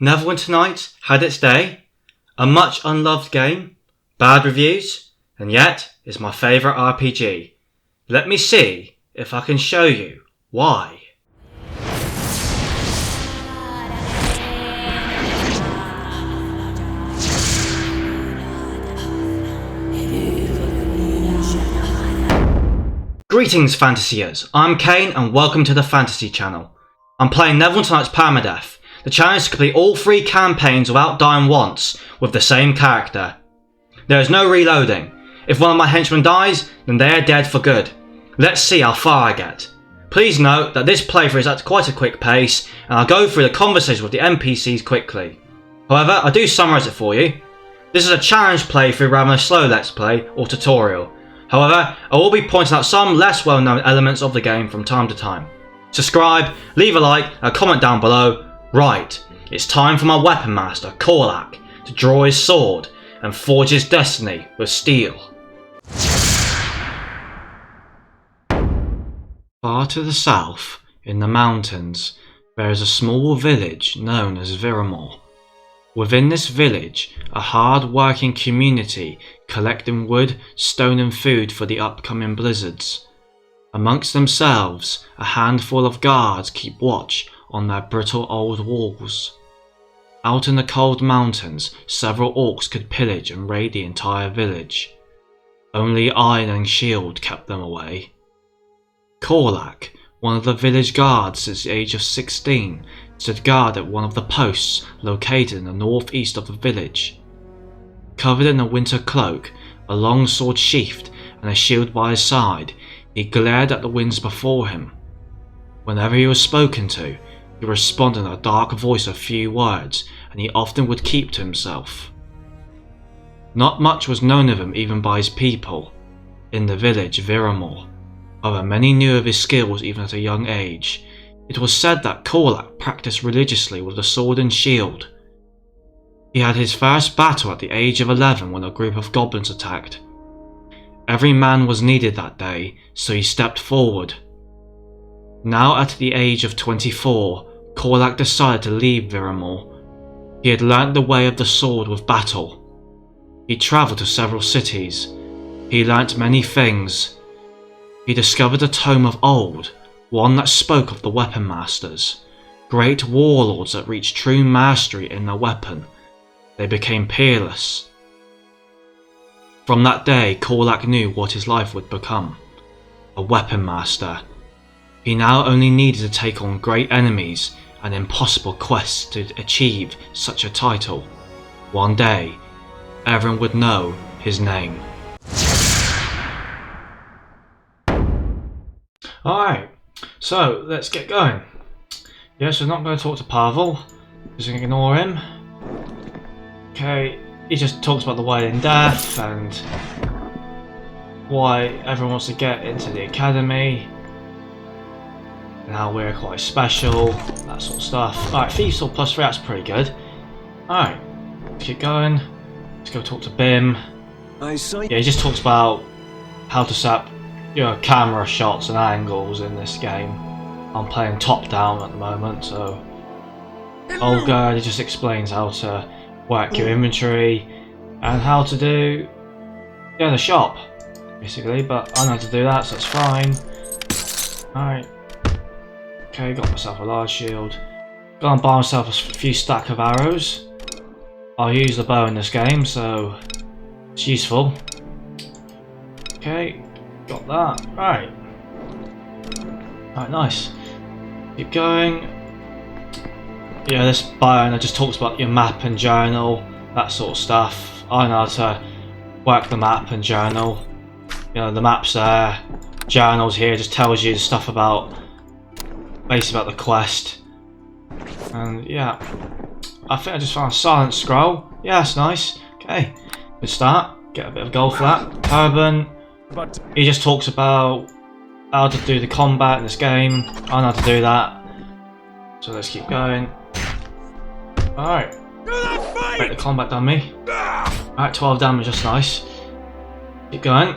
Neverwinter Nights had its day, a much unloved game, bad reviews, and yet is my favourite RPG. Let me see if I can show you why. Greetings Fantasyers, I'm Kane and welcome to the Fantasy channel. I'm playing Neverwinter Nights Permadeath, the challenge to complete all 3 campaigns without dying once with the same character. There is no reloading. If one of my henchmen dies, then they are dead for good. Let's see how far I get. Please note that this playthrough is at quite a quick pace and I'll go through the conversations with the NPCs quickly. However, I do summarise it for you. This is a challenge playthrough rather than a slow let's play or tutorial. However, I will be pointing out some less well known elements of the game from time to time. Subscribe, leave a like and a comment down below. Right, it's time for my weapon master, Korlak, to draw his sword and forge his destiny with steel. Far to the south, in the mountains, there is a small village known as Viramore. Within this village, a hard-working community collecting wood, stone and food for the upcoming blizzards. Amongst themselves, a handful of guards keep watch on their brittle old walls. Out in the cold mountains, several orcs could pillage and raid the entire village. Only iron and shield kept them away. Korlak, one of the village guards since the age of 16, stood guard at one of the posts located in the northeast of the village. Covered in a winter cloak, a long sword sheathed and a shield by his side, he glared at the winds before him. Whenever he was spoken to, he responded in a dark voice of few words, and he often would keep to himself. Not much was known of him even by his people in the village Viramore. However, many knew of his skills even at a young age. It was said that Korlak practiced religiously with the sword and shield. He had his first battle at the age of 11 when a group of goblins attacked. Every man was needed that day, so he stepped forward. Now at the age of 24, Korlak decided to leave Viramore. He had learnt the way of the sword with battle. He travelled to several cities. He learnt many things. He discovered a tome of old, one that spoke of the weapon masters, great warlords that reached true mastery in their weapon. They became peerless. From that day, Korlak knew what his life would become. A weapon master. He now only needed to take on great enemies and impossible quests to achieve such a title. One day, everyone would know his name. Alright, so let's get going. Yes, we're not going to talk to Pavel, just going to ignore him. Okay, he just talks about the wailing death and why everyone wants to get into the academy and how we're quite special, that sort of stuff. Alright, Thieves Sword +3, that's pretty good. Alright, let's keep going. Let's go talk to Bim. Yeah, he just talks about how to set up camera shots and angles in this game. I'm playing top down at the moment, so Olga, he just explains how to work your inventory and how to do the shop basically, but I know how to do that, so that's fine. Alright, okay, got myself a large shield, go and buy myself a few stack of arrows. I'll use the bow in this game, so it's useful. Okay, got that. Right. Right, nice. Keep going. Yeah, this bio just talks about your map and journal, that sort of stuff. I know how to work the map and journal. The map's there. Journals here just tells you stuff about, basically about the quest. And yeah, I think I just found a silent scroll. Yeah, that's nice. Okay, good start. Get a bit of gold for that. Turban. He just talks about how to do the combat in this game. I know how to do that. So let's keep going. Alright. Break the combat done me. Alright, 12 damage, that's nice. Keep going.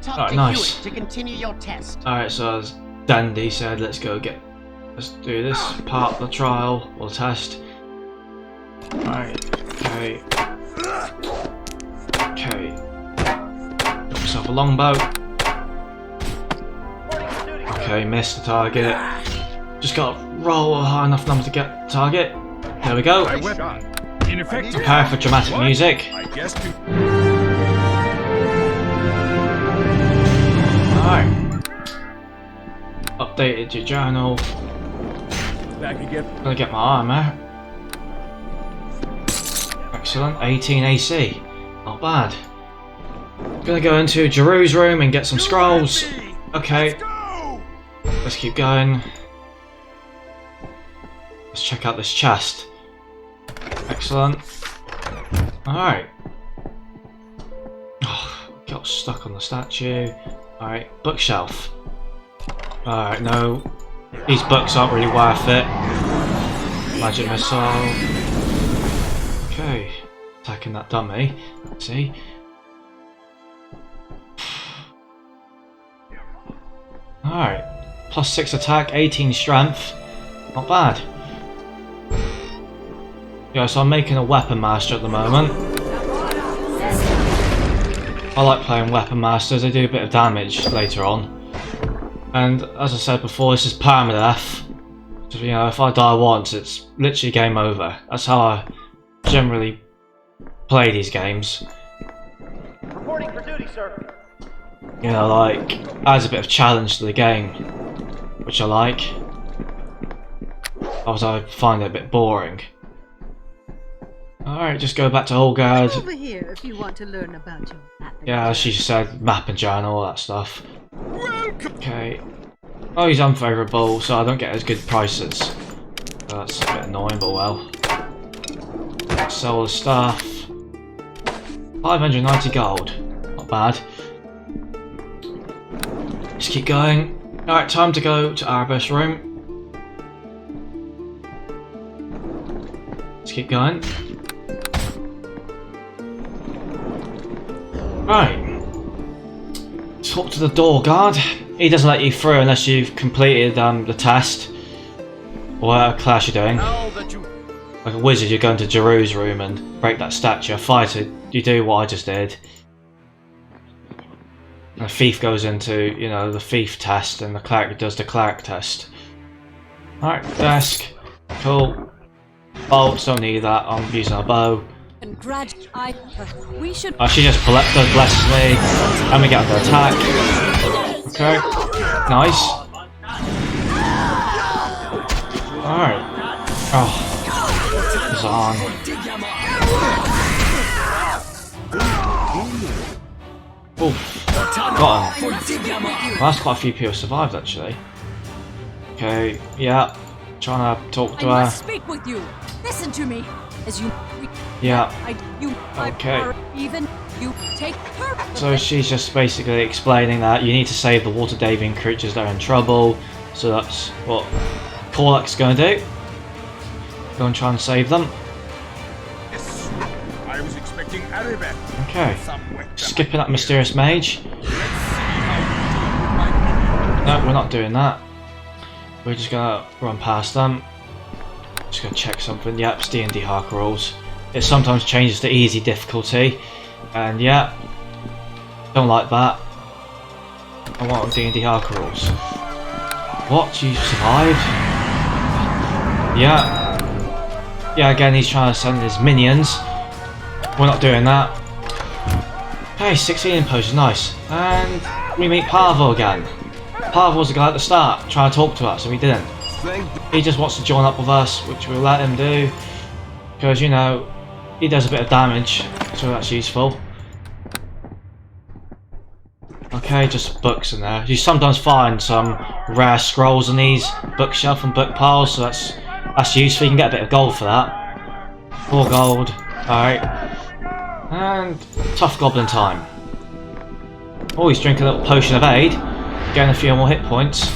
Alright, nice. To continue your test. Alright, so as Dandy said, let's go get let's do this part of the trial or test. Right, okay. Okay. Got myself a longbow. Okay, missed the target. Just gotta roll a high enough number to get the target. There we go. Prepare for dramatic music. Alright. Updated your journal. Gonna get my armor. Excellent. 18 AC. Not bad. Gonna go into Jeru's room and get some scrolls. Okay. Let's keep going. Let's check out this chest. Excellent. Alright. Oh, got stuck on the statue. Alright, bookshelf. Alright, no. These books aren't really worth it. Magic missile. Okay. Attacking that dummy. Let's see. Alright. +6 attack, 18 strength. Not bad. Yeah, so I'm making a weapon master at the moment. I like playing weapon masters, they do a bit of damage later on. And as I said before, this is permadeath. So, you know, if I die once, it's literally game over. That's how I generally play these games. Reporting for duty, sir. You know, like, adds a bit of challenge to the game, which I like. Otherwise I find it a bit boring. Alright, just go back to Holgard. Over here if you want to learn about your map. Yeah, as she said, map and journal, all that stuff. Okay. Oh, he's unfavourable, so I don't get as good prices. So that's a bit annoying, but well. Sell the stuff. 590 gold. Not bad. Let's keep going. Alright, time to go to Arabe's room. Let's keep going. Right. Talk to the door guard. He doesn't let you through unless you've completed the test. Or whatever class you're doing. Like a wizard, you go into Jeru's room and break that statue. A fighter, you do what I just did. And a thief goes into, you know, the thief test, and the cleric does the cleric test. Alright, desk. Cool. Bolts, don't need that. I'm using a bow. We should. She just blesses me, and we get under attack. Okay, nice. Alright. Oh, Zahn. Oof, got him. Well, that's quite a few people survived actually. Okay, yeah. Trying to talk to her. Speak with you. Listen to me. As you. Yeah. Okay. Even you take her. So she's just basically explaining that you need to save the water-diving creatures that are in trouble. So that's what Korlak's going to do. Go and try and save them. Yes, I was expecting Arabic. Okay. Skipping that mysterious mage. No, we're not doing that. We're just gonna run past them. Just gonna check something. Yep, it's D&D hardcore rules. It sometimes changes to easy difficulty, and yeah, don't like that. I want D&D hardcore rules. What? You survived? Yeah. Yeah, again, he's trying to send his minions. We're not doing that. Hey, 16 potions, nice. And we meet Pavel again. Pavel's the guy at the start, trying to talk to us, and we didn't. He just wants to join up with us, which we'll let him do. Because, you know, he does a bit of damage, so that's useful. Okay, just books in there. You sometimes find some rare scrolls in these bookshelf and book piles, so that's useful. You can get a bit of gold for that. 4 gold. Alright. And tough goblin time. Oh, he's drinking a little potion of aid. Getting a few more hit points.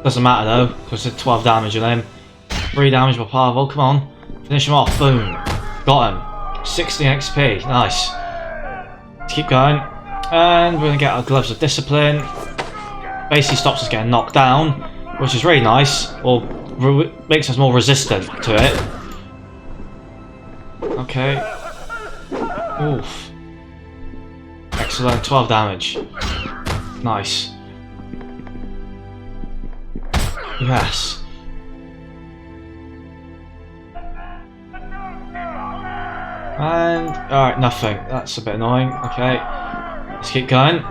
Doesn't matter though, because it's 12 damage on him. 3 damage by Pavel, come on. Finish him off, boom. Got him. 16 XP, nice. Let's keep going. And we're going to get our gloves of discipline. Basically stops us getting knocked down, which is really nice. Or makes us more resistant to it. Okay. Oof. Excellent. 12 damage. Nice. Yes. And alright, nothing. That's a bit annoying. Okay. Let's keep going.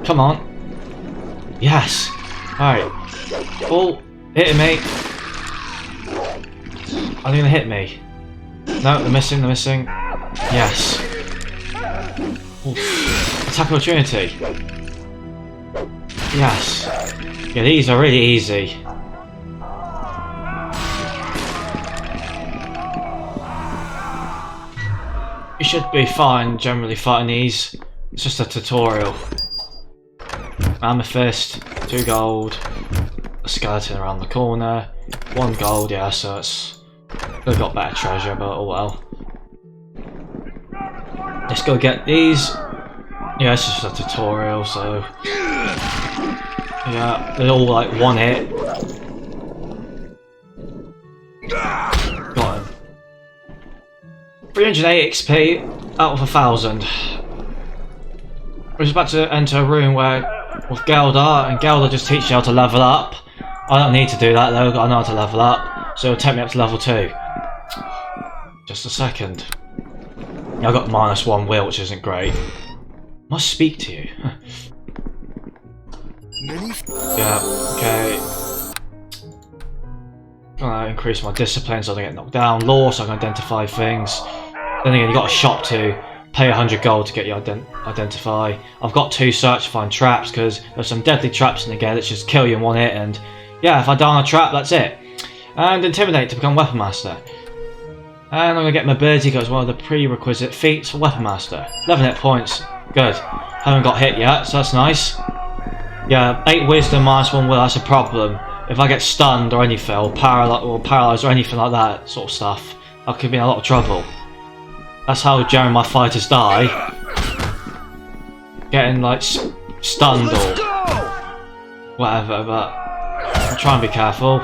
Come on. Yes. Alright. Oh, hitting me. Are they gonna hit me? No, they're missing, they're missing. Yes. Oof. Attack opportunity. Yes. Yeah, these are really easy. You should be fine generally fighting these. It's just a tutorial. Amethyst, 2 gold, a skeleton around the corner, 1 gold, yeah, so it's could have got better treasure, but oh well. Let's go get these. Yeah, it's just a tutorial, so yeah, they're all like 1 hit. Got him. 308 XP out of 1,000. We're just about to enter a room where with Gelda, and Gelda just teaches you how to level up. I don't need to do that though, I know how to level up, so it'll take me up to level 2. Just a second. I got -1 will, which isn't great. Must speak to you. Yeah, okay. Gonna increase my discipline so I don't get knocked down. Law so I can identify things. Then again, you got a shop to pay 100 gold to get you identify. I've got 2 search to find traps because there's some deadly traps in the game that just kill you in 1 hit, and yeah, if I die on a trap, that's it. And intimidate to become weapon master. And I'm gonna get mobility because it's one of the prerequisite feats for weapon master. 11 hit points, good. Haven't got hit yet, so that's nice. Yeah, 8 wisdom -1 will, that's a problem. If I get stunned or anything, or paralysed or anything like that sort of stuff, I could be in a lot of trouble. That's how generally my fighters die. Getting like stunned or whatever, but I'll try and be careful.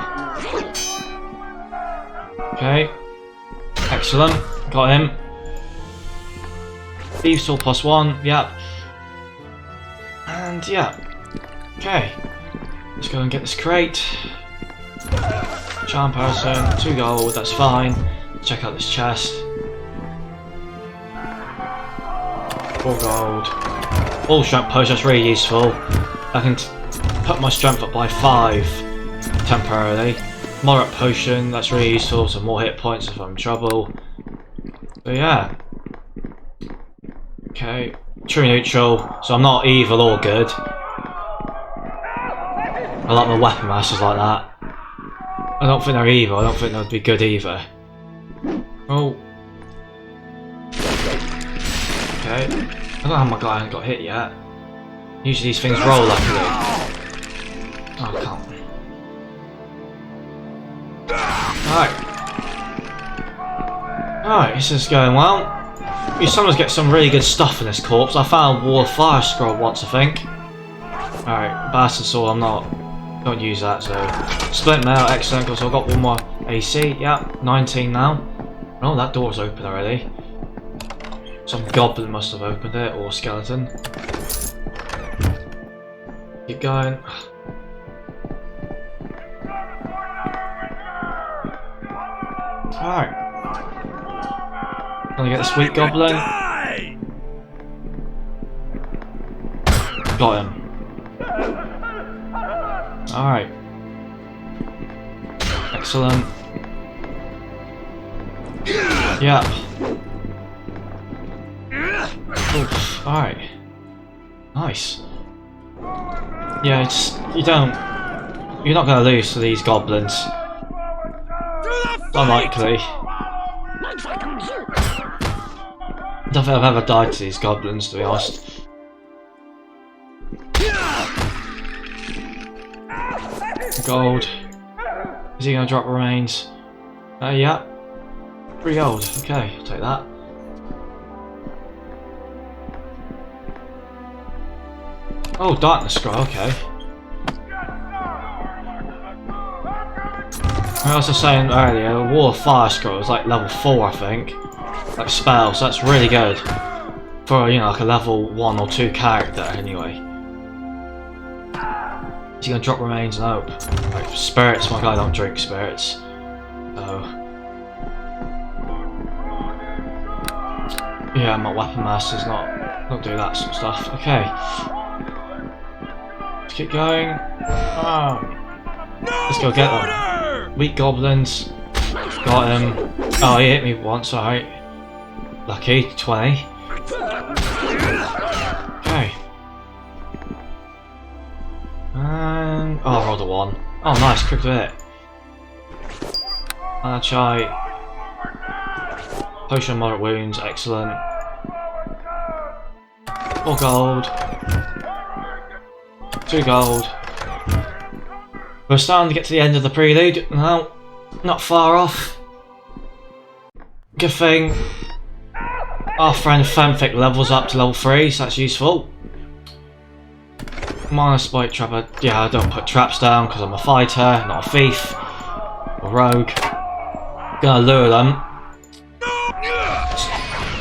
Okay. Excellent. Got him. Thieves Sword +1, yep. And yeah. Okay. Let's go and get this crate. Charm person, 2 gold, that's fine. Check out this chest. 4 gold. All strength potion, that's really useful. I can put my strength up by 5 temporarily. Moderate potion, that's really useful, so more hit points if I'm in trouble. But yeah. Okay. True neutral, so I'm not evil or good. I like my weapon masters like that. I don't think they're evil, I don't think they'd be good either. Oh. Okay. I don't know how my guy hasn't got hit yet. Usually these things roll luckily. Oh, I can't. Alright. Alright, this is going well. You sometimes get some really good stuff in this corpse. I found a Wall of Fire scroll once, I think. Alright, Bastard Sword, don't use that, so. Splint Mail, excellent, because I've got 1 more AC. Yep, 19 now. Oh, that door's open already. Some goblin must have opened it, or skeleton. Keep going. Alright. Gonna get the sweet goblin. Got him. Alright. Excellent. Yeah. Oof. Alright. Nice. Yeah, you're not gonna lose to these goblins. Unlikely. I don't think I've ever died to these goblins, to be honest. Gold. Is he gonna drop remains? Yeah. 3 gold. Okay, I'll take that. Oh, darkness scroll. Okay. I was just saying earlier, Wall of Fire Scroll is like level 4 I think. Like spell, so that's really good. For, you know, like a level 1 or 2 character anyway. Is he gonna drop remains? No. Like spirits, my guy don't drink spirits. So yeah, my weapon master's don't do that sort of stuff. Okay. Let's keep going. Let's go get them. Weak goblins. Got him. Oh, he hit me once, alright. Lucky, 20. Okay. And oh, I rolled a 1. Oh nice, quick hit. Try potion of moderate wounds, excellent. 4 gold. 2 gold. We're starting to get to the end of the prelude. No, not far off. Good thing our friend Femfic levels up to level 3, so that's useful. Minor spike trapper. Yeah, I don't put traps down because I'm a fighter, not a thief or rogue. Gonna lure them.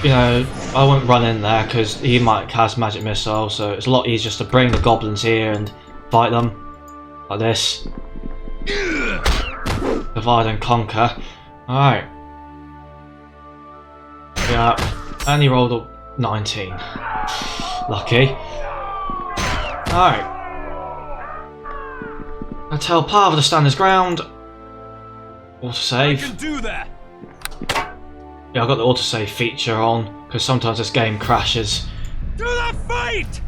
You know, I won't run in there because he might cast magic missile, so it's a lot easier just to bring the goblins here and fight them like this. Divide and conquer. Alright. Yeah, and he rolled a 19. Lucky. Alright. I tell Parva to stand his ground. Autosave. can do that. Yeah, I've got the autosave feature on because sometimes this game crashes. To the fight!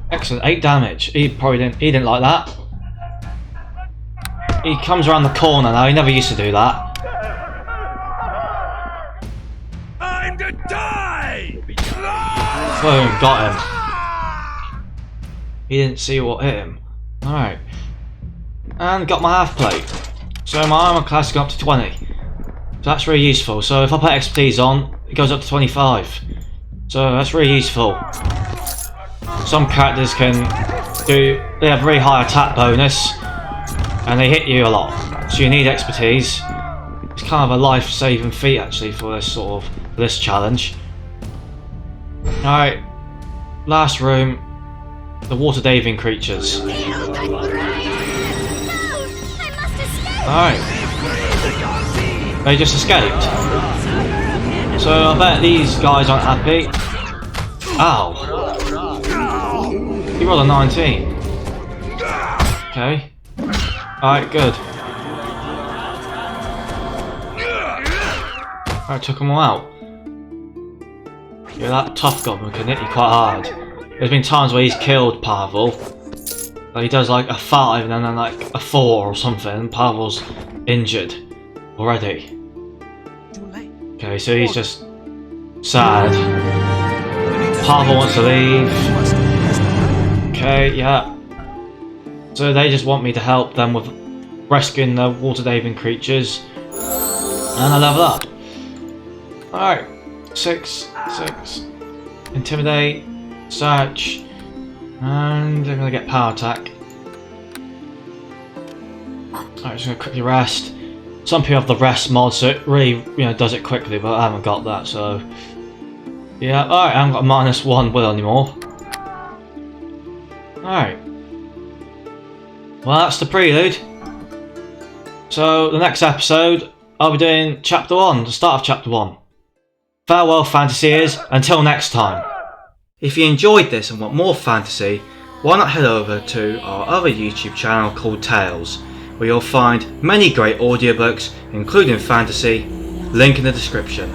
Excellent, 8 damage. He didn't like that. He comes around the corner now. He never used to do that. I'm to die! Boom, got him. He didn't see what hit him. Alright. And got my half plate. So my armor class has gone up to 20. So that's really useful. So if I put expertise on, it goes up to 25. So that's really useful. Some characters they have very high attack bonus, and they hit you a lot. So you need expertise. It's kind of a life-saving feat actually for this challenge. Alright, last room. The water daving creatures. Alright. They just escaped. So I bet these guys aren't happy. Ow. He rolled a 19. Okay. Alright, good. Alright, took them all out. Yeah, that tough goblin can hit you quite hard. There's been times where he's killed Pavel. Like he does like a 5 and then like a 4 or something, and Pavel's injured already. Okay, so he's just sad. Pavel wants to leave. Okay, yeah. So they just want me to help them with rescuing the water daving creatures. And I level up. Alright. 6. Intimidate. Search. And I'm gonna get power attack. Alright, just gonna quickly rest. Some people have the rest mod, so it really, does it quickly, but I haven't got that, so yeah. Alright, I haven't got -1 will anymore. Alright. Well, that's the prelude. So the next episode, I'll be doing chapter 1, the start of chapter 1. Farewell, Fantasyers, until next time. If you enjoyed this and want more fantasy, why not head over to our other YouTube channel called Tales, where you'll find many great audiobooks, including fantasy, link in the description.